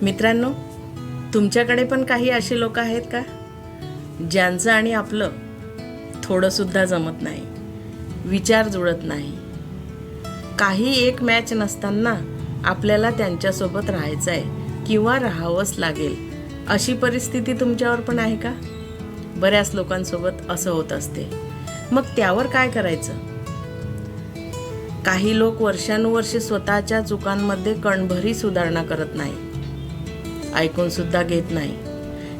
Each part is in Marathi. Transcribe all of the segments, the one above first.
मित्रांनो, तुमच्याकडे पण काही असे लोक आहेत का ज्यांचं आणि आपलं थोडंसुद्धा जमत नाही, विचार जुळत नाही, काही एक मॅच नसताना आपल्याला त्यांच्यासोबत राहायचं आहे किंवा राहावंच लागेल अशी परिस्थिती तुमच्यावर पण आहे का? बऱ्याच लोकांसोबत असं होत असते. मग त्यावर काय करायचं? काही लोक वर्षानुवर्षे स्वतःच्या चुकांमध्ये कणभरी सुधारणा करत नाही, ऐकून सुद्धा घेत नाही.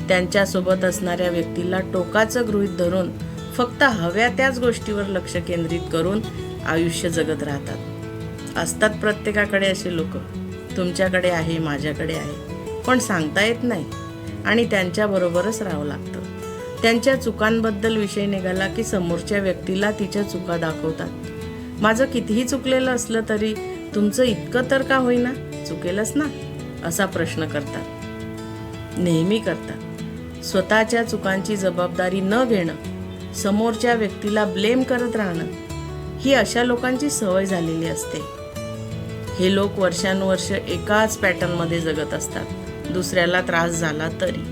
त्यांच्यासोबत असणाऱ्या व्यक्तीला टोकाचं गृहीत धरून फक्त हव्या त्याच गोष्टीवर लक्ष केंद्रित करून आयुष्य जगत राहतात. असतात प्रत्येकाकडे असे लोक. तुमच्याकडे आहे, माझ्याकडे आहे, पण सांगता येत नाही आणि त्यांच्याबरोबरच राहावं लागतं. त्यांच्या चुकांबद्दल विषय निघाला की समोरच्या व्यक्तीला तिच्या चुका दाखवतात. माझं कितीही चुकलेलं असलं तरी तुमचं इतकं तर का होईना, चुकेलच ना, असा प्रश्न करतात, नेहमी करतात. स्वतःच्या चुकांची जबाबदारी न घेणं, समोरच्या व्यक्तीला ब्लेम करत राहणं, ही अशा लोकांची सवय झालेली असते. हे लोक वर्षानुवर्ष एकाच पॅटर्नमध्ये जगत असतात. दुसऱ्याला त्रास झाला तरी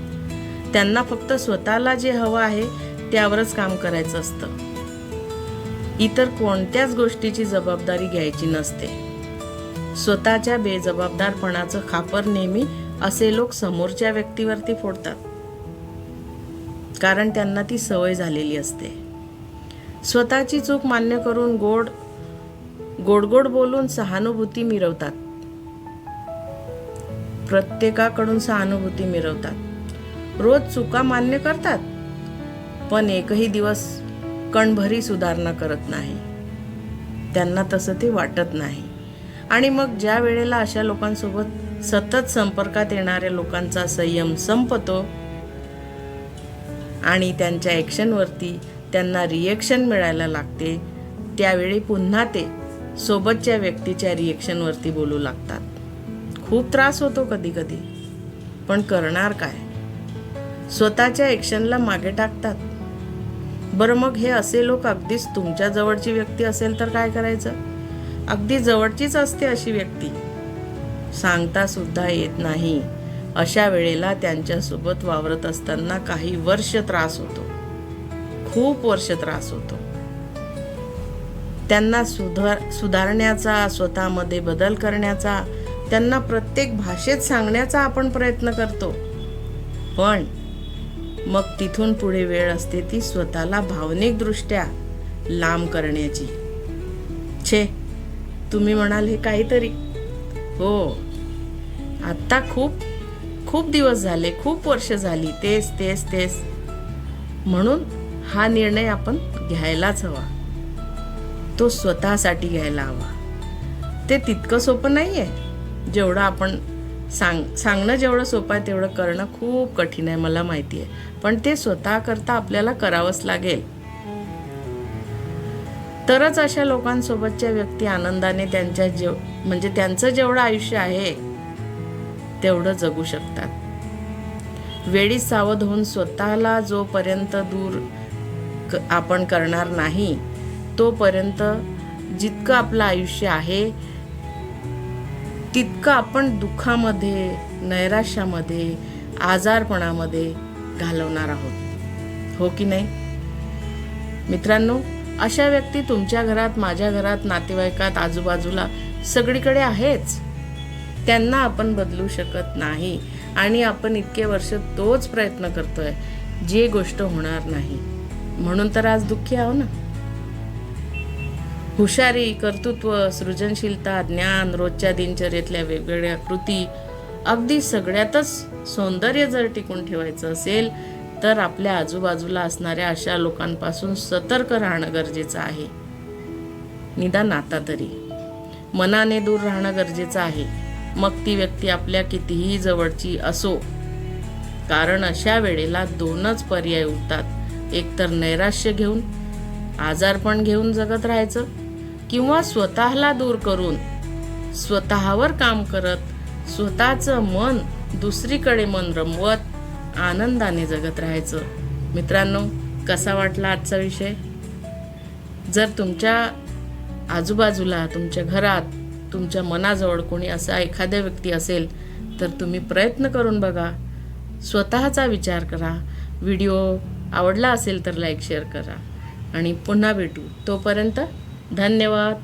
त्यांना फक्त स्वतःला जे हवं आहे त्यावरच काम करायचं असतं. इतर कोणत्याच गोष्टीची जबाबदारी घ्यायची नसते. स्वतःच्या बेजबाबदारपणाचं खापर नेहमी असे लोक समोरच्या व्यक्तीवरती फोडतात, कारण त्यांना ती सवय झालेली असते. स्वतःची चूक मान्य करून गोड गोड बोलून सहानुभूती मिरवतात. प्रत्येकाकडून सहानुभूती मिरवतात. रोज चुका मान्य करतात, पण एकही दिवस कणभरी सुधारणा करत नाही. त्यांना तसं ते वाटत नाही. आणि मग ज्या वेळेला अशा लोकांसोबत सतत संपर्कात येणाऱ्या लोकांचा संयम संपतो आणि त्यांच्या ॲक्शनवरती त्यांना रिएक्शन मिळायला लागते, त्यावेळी पुन्हा ते सोबतच्या व्यक्तीच्या रिएक्शनवरती बोलू लागतात. खूप त्रास होतो कधी कधी, पण करणार काय? स्वतःच्या ॲक्शनला मागे टाकतात. बरं, मग हे असे लोक अगदीच तुमच्या जवळची व्यक्ती असेल तर काय करायचं? अगदी जवळचीच असते अशी व्यक्ती, सांगता सुद्धा येत नाही. अशा वेळेला त्यांच्यासोबत वावरत असताना काही वर्ष त्रास होतो, खूप वर्ष त्रास होतो. त्यांना सुधारण्याचा, स्वतःमध्ये बदल करण्याचा, त्यांना प्रत्येक भाषेत सांगण्याचा आपण प्रयत्न करतो, पण मग तिथून पुढे वेळ असते ती स्वतःला भावनिकदृष्ट्या लांब करण्याची. छे, तुम्ही म्हणाल हे काहीतरी. हो, आता खूप दिवस झाले, खूप वर्ष झाली तेच तेच तेच, म्हणून हा निर्णय आपण घ्यायलाच हवा. तो स्वतःसाठी घ्यायला हवा. ते तितकं सोपं नाही आहे जेवढं आपण सांगणं जेवढं सोपं आहे तेवढं करणं खूप कठीण आहे, मला माहिती आहे. पण ते स्वतः करता आपल्याला करावंच लागेल. तरच अशा लोकांसोबतच्या व्यक्ती आनंदाने त्यांचं जेवढं आयुष्य आहे तेवढं जगू शकतात. वेळी सावध होऊन स्वतःला जोपर्यंत दूर आपण करणार नाही, तोपर्यंत जितकं आपलं आयुष्य आहे तितकं आपण दुःखामध्ये, नैराश्यामध्ये, आजारपणामध्ये घालवणार आहोत, हो की नाही? मित्रांनो, अशा व्यक्ती तुमच्या घरात, माझ्या घरात, नातेवाईकात, आजूबाजूला सगळीकडे आहेच. त्यांना आपण बदलू शकत नाही आणि आपण इतके वर्ष तोच प्रयत्न करतोय, जे गोष्ट होणार नाही. म्हणून तर आज दुःखी आहो ना. हुशारी, कर्तृत्व, सृजनशीलता, ज्ञान, रोजच्या दिनचर्येतल्या वेगवेगळ्या कृती, अगदी सगळ्यातच सौंदर्य जर टिकून ठेवायचं असेल तर आपल्या आजूबाजूला असणाऱ्या अशा लोकांपासून सतर्क राहणं गरजेचं आहे. निदान आता तरी मनाने दूर राहणं गरजेचं आहे, मग ती व्यक्ती आपल्या कितीही जवळची असो. कारण अशा वेळेला दोनच पर्याय उरतात. एकतर नैराश्य घेऊन, आजारपण घेऊन जगत राहायचं, किंवा स्वतःला दूर करून, स्वतःवर काम करत, स्वतःचं मन दुसरीकडे मन रमवत आनंदाने जगत राहायचं. मित्रांनो, कसा वाटला आजचा विषय? जर तुमच्या आजूबाजूला, तुमच्या घरात, तुमच्या मनाजवळ कोणी असा एखाद्या व्यक्ती असेल तर तुम्ही प्रयत्न करून बघा, स्वतःचा विचार करा. व्हिडिओ आवडला असेल तर लाईक शेअर करा आणि पुन्हा भेटू. तोपर्यंत धन्यवाद.